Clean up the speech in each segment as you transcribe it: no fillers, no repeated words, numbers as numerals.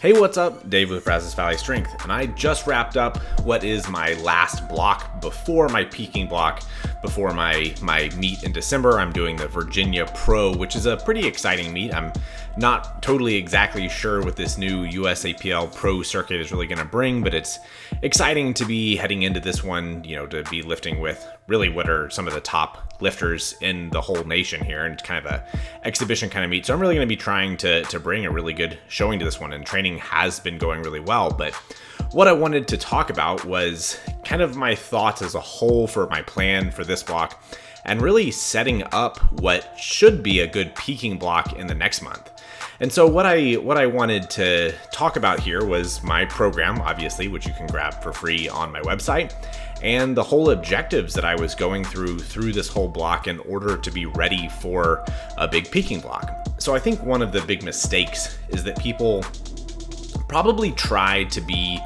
Hey, what's up? Dave with Brazos Valley Strength, and I just wrapped up what is my last block before my peaking block, before my meet in December. I'm doing the Virginia Pro, which is a pretty exciting meet. I'm not totally exactly sure what this new USAPL Pro circuit is really going to bring, but it's exciting to be heading into this one, to be lifting with really what are some of the top lifters in the whole nation here, and it's kind of a exhibition kind of meet. So I'm really going to be trying to bring a really good showing to this one, and training has been going really well. But what I wanted to talk about was kind of my thoughts as a whole for my plan for this block, and really setting up what should be a good peaking block in the next month. And so what I wanted to talk about here was my program, obviously, which you can grab for free on my website, and the whole objectives that I was going through this whole block in order to be ready for a big peaking block. So I think one of the big mistakes is that people probably try to be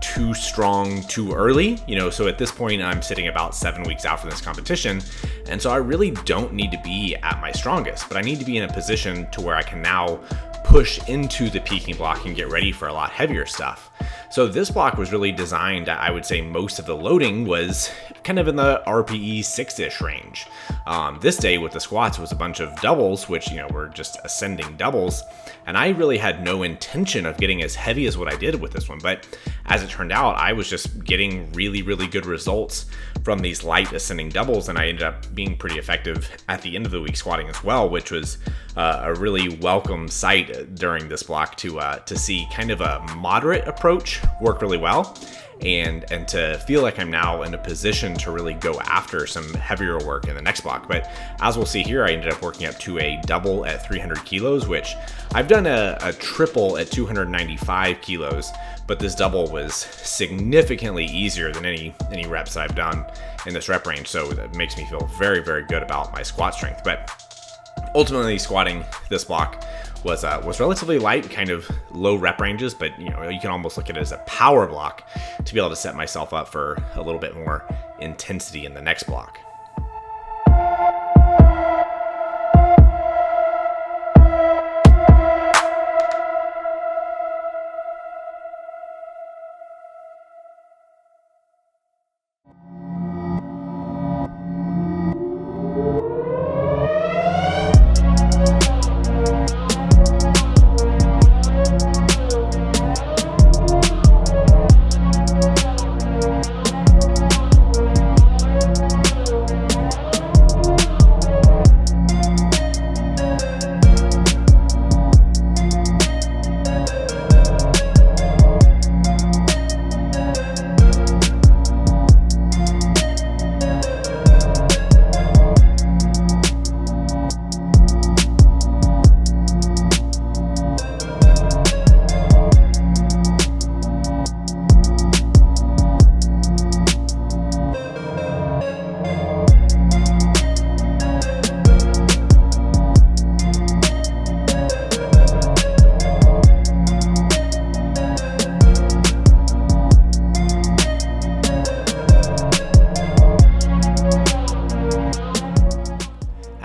too strong too early. So at this point I'm sitting about 7 weeks out from this competition, and so I really don't need to be at my strongest, but I need to be in a position to where I can now push into the peaking block and get ready for a lot heavier stuff. So this block was really designed, I would say most of the loading was kind of in the RPE 6-ish range. This day with the squats was a bunch of doubles, which were just ascending doubles, and I really had no intention of getting as heavy as what I did with this one. But as it turned out, I was just getting really, really good results from these light ascending doubles, and I ended up being pretty effective at the end of the week squatting as well, which was a really welcome sight during this block to see kind of a moderate approach work really well, and to feel like I'm now in a position to really go after some heavier work in the next block. But as we'll see here, I ended up working up to a double at 300 kilos, which I've done a triple at 295 kilos, but this double was significantly easier than any reps I've done in this rep range. So that makes me feel very, very good about my squat strength. But ultimately, squatting this block was relatively light, kind of low rep ranges, but you can almost look at it as a power block to be able to set myself up for a little bit more intensity in the next block.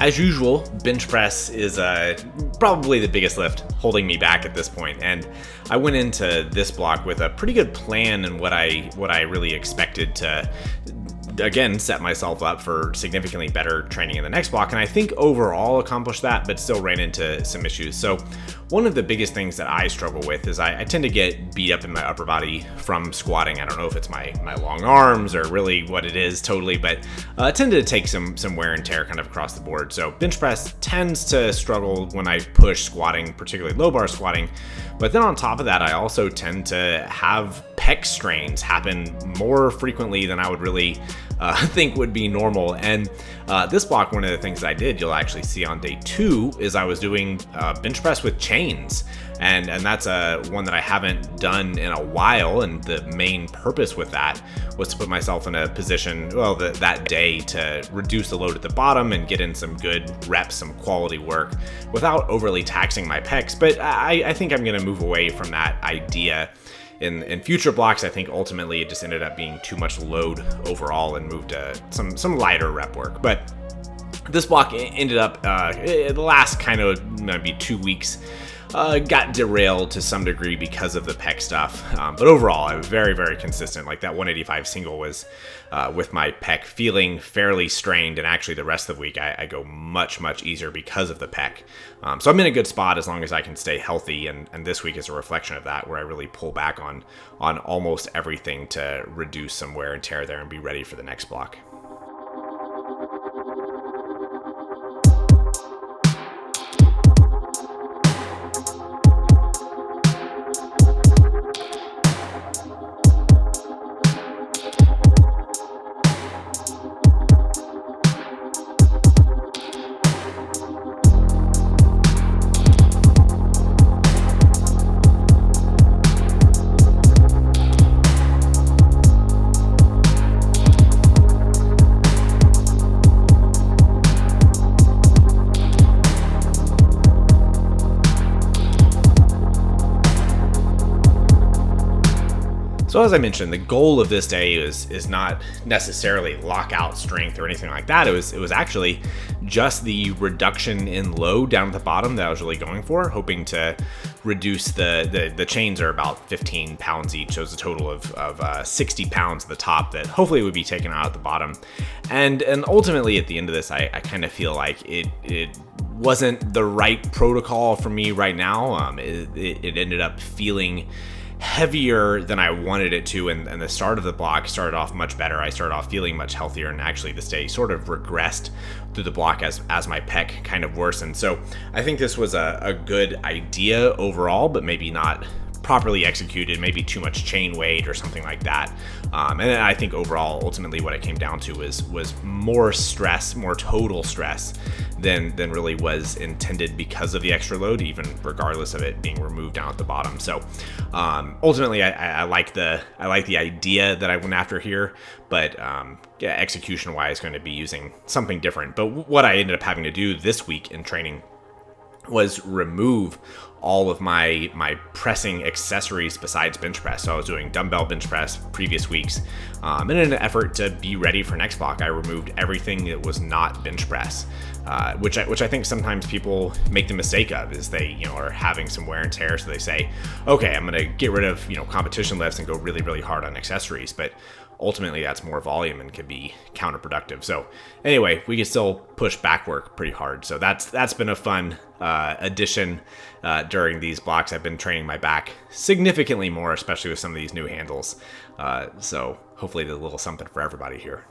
As usual, bench press is probably the biggest lift holding me back at this point, and I went into this block with a pretty good plan and what I really expected to, again, set myself up for significantly better training in the next block, and I think overall accomplished that, but still ran into some issues. So one of the biggest things that I struggle with is I tend to get beat up in my upper body from squatting. I don't know if it's my long arms or really what it is totally, but I tend to take some wear and tear kind of across the board. So bench press tends to struggle when I push squatting, particularly low bar squatting. But then on top of that, I also tend to have pec strains happen more frequently than I would really think would be normal. And this block, one of the things that I did, you'll actually see on day 2, is I was doing bench press with chains. And that's one that I haven't done in a while, and the main purpose with that was to put myself in a position, that day to reduce the load at the bottom and get in some good reps, some quality work without overly taxing my pecs. But I think I'm going to move away from that idea in future blocks. I think ultimately it just ended up being too much load overall and moved to some lighter rep work. But this block ended up the last kind of maybe 2 weeks, got derailed to some degree because of the pec stuff. But overall, I was very, very consistent. Like that 185 single was with my pec feeling fairly strained, and actually the rest of the week I go much, much easier because of the pec. So I'm in a good spot as long as I can stay healthy, and this week is a reflection of that, where I really pull back on almost everything to reduce some wear and tear there and be ready for the next block. So as I mentioned, the goal of this day is not necessarily lockout strength or anything like that. It was actually just the reduction in load down at the bottom that I was really going for, hoping to reduce the chains are about 15 pounds each, so it's a total of 60 pounds at the top that hopefully would be taken out at the bottom. And ultimately at the end of this, I kind of feel like it wasn't the right protocol for me right now. It ended up feeling heavier than I wanted it to, and the start of the block started off much better. I started off feeling much healthier, and actually this day sort of regressed through the block as my pec kind of worsened. So I think this was a good idea overall, but maybe not properly executed, maybe too much chain weight or something like that. And then I think overall, ultimately what it came down to was more stress, more total stress than really was intended because of the extra load, even regardless of it being removed down at the bottom. So ultimately, I like the idea that I went after here, but execution-wise, going to be using something different. But what I ended up having to do this week in training was remove all of my pressing accessories besides bench press. So I was doing dumbbell bench press previous weeks. In an effort to be ready for next block, I removed everything that was not bench press, which I think sometimes people make the mistake of, is they are having some wear and tear. So they say, okay, I'm gonna get rid of competition lifts and go really, really hard on accessories. But ultimately that's more volume and can be counterproductive. So anyway, we can still push back work pretty hard. So that's been a fun addition during these blocks. I've been training my back significantly more, especially with some of these new handles. So hopefully there's a little something for everybody here.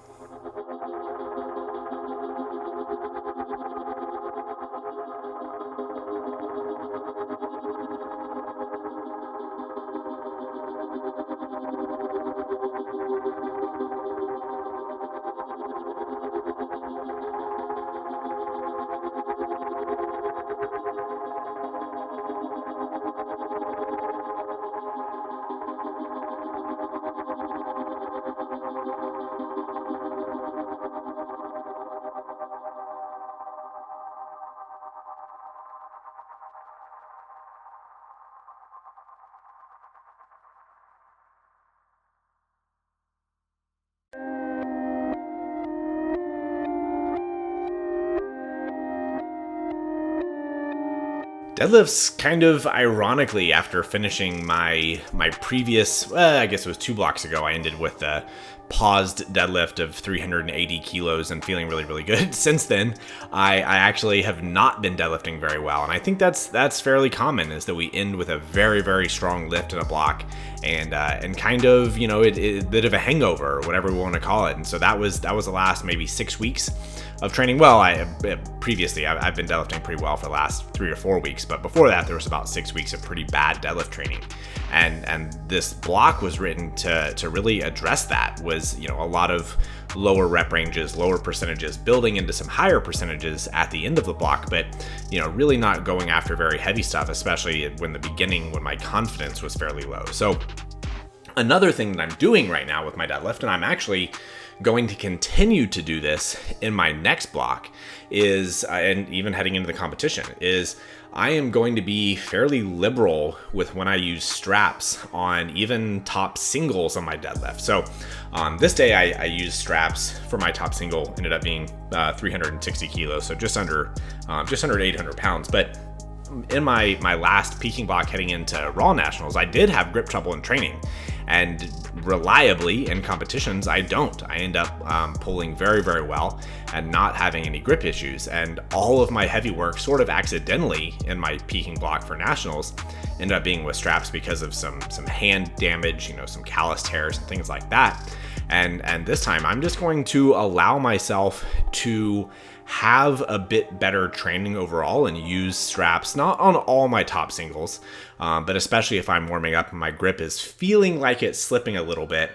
Deadlifts kind of ironically, after finishing my previous, I guess it was 2 blocks ago, I ended with a paused deadlift of 380 kilos and feeling really, really good. Since then, I actually have not been deadlifting very well. And I think that's fairly common, is that we end with a very, very strong lift in a block and kind of, a bit of a hangover or whatever we want to call it. And so that was the last maybe 6 weeks of training. Well, previously I've been deadlifting pretty well for the last 3 or 4 weeks, but before that there was about 6 weeks of pretty bad deadlift training, and this block was written to really address that. Was a lot of lower rep ranges, lower percentages, building into some higher percentages at the end of the block, but really not going after very heavy stuff, especially when my confidence was fairly low. So another thing that I'm doing right now with my deadlift, and I'm actually going to continue to do this in my next block, is, and even heading into the competition, is I am going to be fairly liberal with when I use straps on even top singles on my deadlift. So this day I used straps for my top single, ended up being 360 kilos, so just under 800 pounds. But in my last peaking block heading into Raw Nationals, I did have grip trouble in training, and reliably in competitions, I don't. I end up pulling very, very well and not having any grip issues. And all of my heavy work sort of accidentally in my peaking block for Nationals ended up being with straps because of some hand damage, some callus tears and things like that. And this time I'm just going to allow myself to have a bit better training overall and use straps, not on all my top singles, but especially if I'm warming up and my grip is feeling like it's slipping a little bit.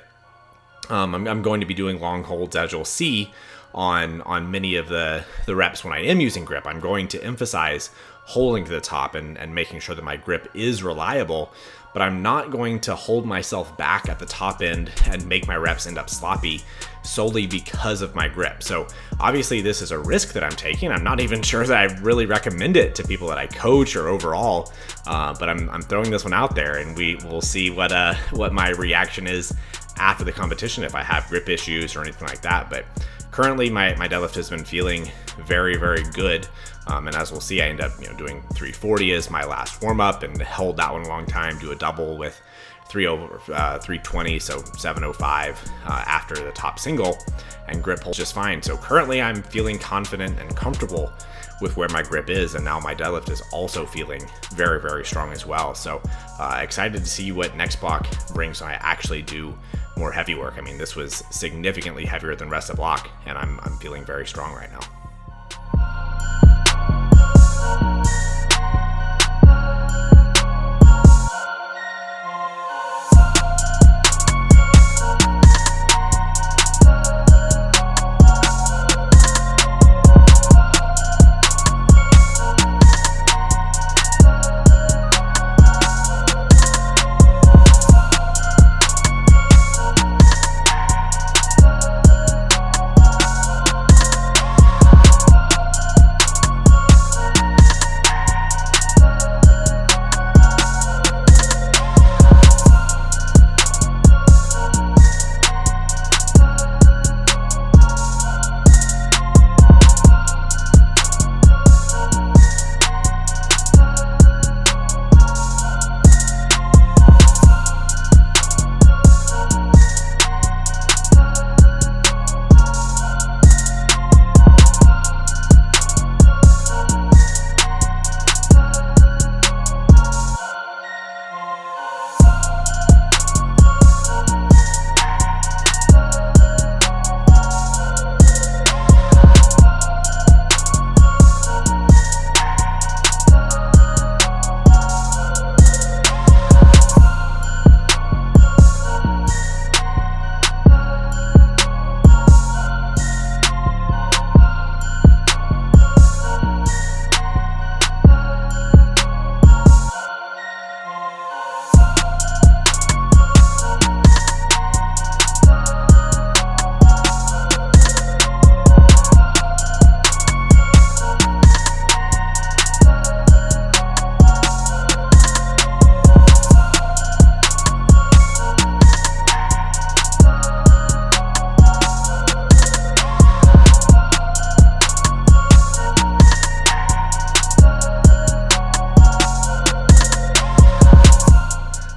I'm going to be doing long holds, as you'll see, on many of the reps when I am using grip. I'm going to emphasize holding to the top and making sure that my grip is reliable, but I'm not going to hold myself back at the top end and make my reps end up sloppy solely because of my grip. So obviously this is a risk that I'm taking. I'm not even sure that I really recommend it to people that I coach or overall, but I'm throwing this one out there, and we will see what my reaction is after the competition if I have grip issues or anything like that. But currently my deadlift has been feeling very, very good. And as we'll see, I end up doing 340 as my last warm up and held that one a long time, do a double with 320, so 705 after the top single, and grip holds just fine. So currently I'm feeling confident and comfortable with where my grip is, and now my deadlift is also feeling very, very strong as well. So excited to see what next block brings when I actually do more heavy work. I mean, this was significantly heavier than rest of block, and I'm feeling very strong right now.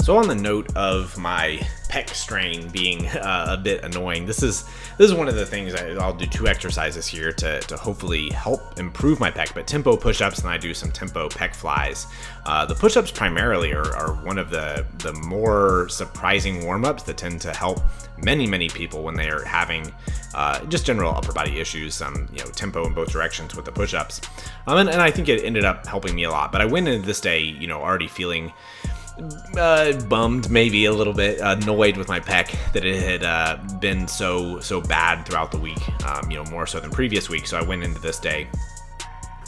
So on the note of my pec strain being a bit annoying, this is one of the things I'll do 2 exercises here to hopefully help improve my pec, but tempo push-ups, and I do some tempo pec flies. The push-ups primarily are one of the more surprising warm-ups that tend to help many people when they are having just general upper body issues, tempo in both directions with the push-ups. And I think it ended up helping me a lot. But I went into this day, already feeling bummed, maybe a little bit annoyed with my pec that it had been so bad throughout the week, more so than previous weeks. So I went into this day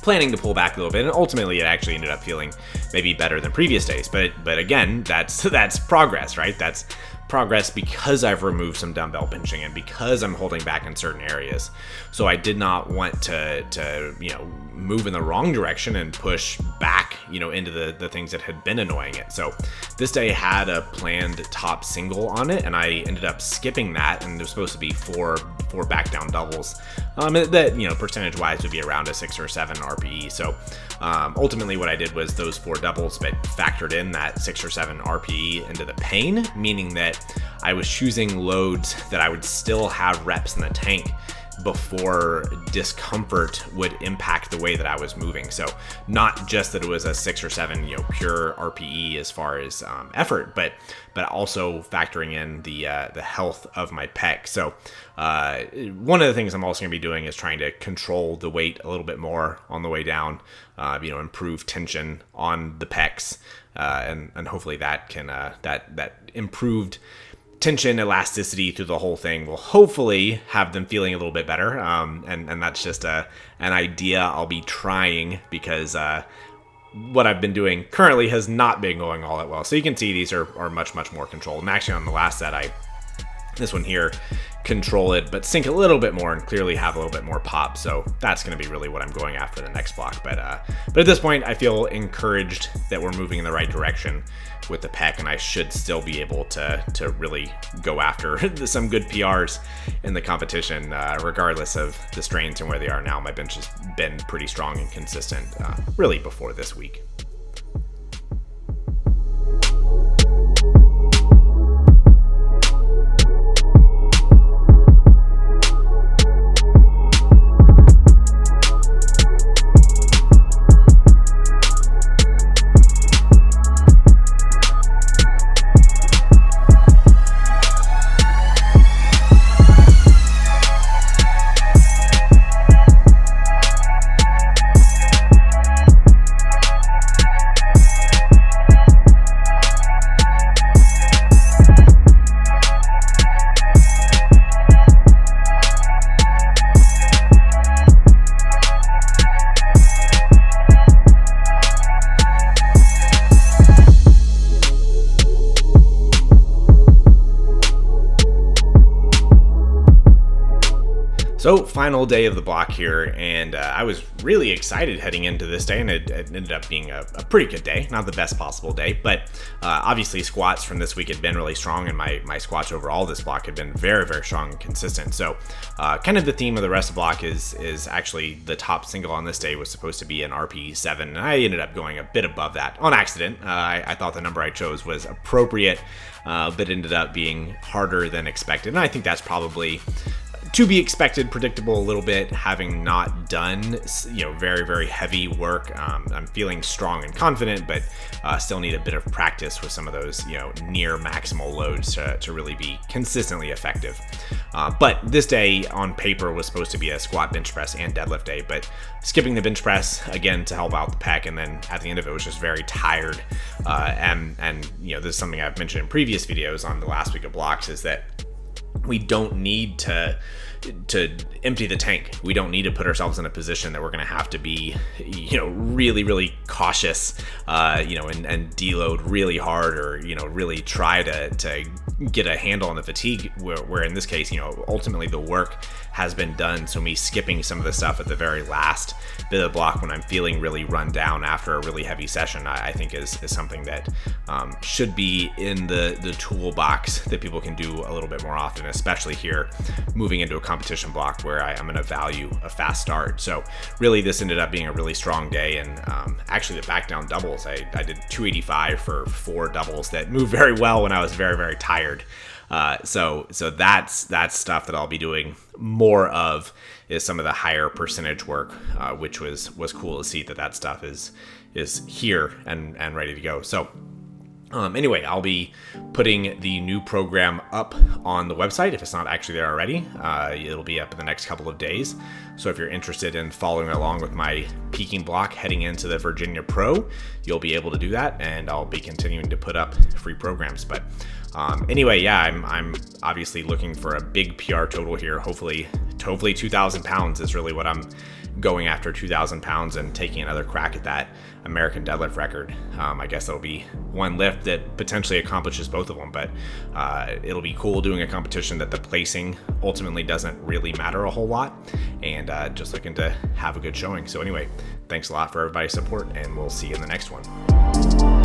planning to pull back a little bit, and ultimately it actually ended up feeling maybe better than previous days. But again, that's progress, right? That's progress because I've removed some dumbbell benching and because I'm holding back in certain areas. So I did not want to move in the wrong direction and push back, into the things that had been annoying it. So this day had a planned top single on it, and I ended up skipping that, and there's supposed to be four back down doubles. That, percentage wise would be around a 6 or 7 RPE. So ultimately what I did was those 4 doubles, but factored in that 6 or 7 RPE into the pain, meaning that I was choosing loads that I would still have reps in the tank before discomfort would impact the way that I was moving. So not just that it was a 6 or 7, pure RPE as far as effort, but also factoring in the health of my pec. So one of the things I'm also going to be doing is trying to control the weight a little bit more on the way down, improve tension on the pecs, and hopefully that can that improved tension elasticity through the whole thing will hopefully have them feeling a little bit better. And that's just an idea I'll be trying, because what I've been doing currently has not been going all that well. So you can see these are much more controlled. And actually on the last set, this one here, control it, but sink a little bit more and clearly have a little bit more pop. So that's going to be really what I'm going after the next block. But at this point, I feel encouraged that we're moving in the right direction with the pec, and I should still be able to really go after some good PRs in the competition, regardless of the strains and where they are now. My bench has been pretty strong and consistent, really before this week. So final day of the block here, and I was really excited heading into this day, and it ended up being a pretty good day. Not the best possible day, but obviously squats from this week had been really strong, and my squats overall this block had been very strong and consistent. So kind of the theme of the rest of the block is actually the top single on this day was supposed to be an RPE 7, and I ended up going a bit above that on accident. I thought the number I chose was appropriate, but ended up being harder than expected, and I think that's probably to be expected, predictable a little bit, having not done very heavy work. I'm feeling strong and confident, but still need a bit of practice with some of those near maximal loads to really be consistently effective. But this day on paper was supposed to be a squat, bench press, and deadlift day, but skipping the bench press again to help out the pec, and then at the end of it was just very tired. And this is something I've mentioned in previous videos on the last week of blocks, is that we don't need to empty the tank. We don't need to put ourselves in a position that we're going to have to be, really cautious, and deload really hard, or, really try to get a handle on the fatigue, where in this case, ultimately the work has been done. So me skipping some of the stuff at the very last bit of the block when I'm feeling really run down after a really heavy session, I think is something that should be in the toolbox that people can do a little bit more often, especially here moving into a competition block where I'm going to value a fast start. So really this ended up being a really strong day, and actually the back down doubles, I did 285 for 4 doubles that moved very well when I was very tired. So that's stuff that I'll be doing more of, is some of the higher percentage work, which was cool to see that stuff is here and ready to go. So anyway, I'll be putting the new program up on the website if it's not actually there already. It'll be up in the next couple of days. So if you're interested in following along with my peaking block heading into the Virginia Pro, you'll be able to do that, and I'll be continuing to put up free programs. But Anyway, yeah, I'm obviously looking for a big PR total here. Hopefully 2,000 pounds is really what I'm going after, 2,000 pounds, and taking another crack at that American deadlift record. I guess it'll be one lift that potentially accomplishes both of them, but it'll be cool doing a competition that the placing ultimately doesn't really matter a whole lot, and just looking to have a good showing. So anyway, thanks a lot for everybody's support, and we'll see you in the next one.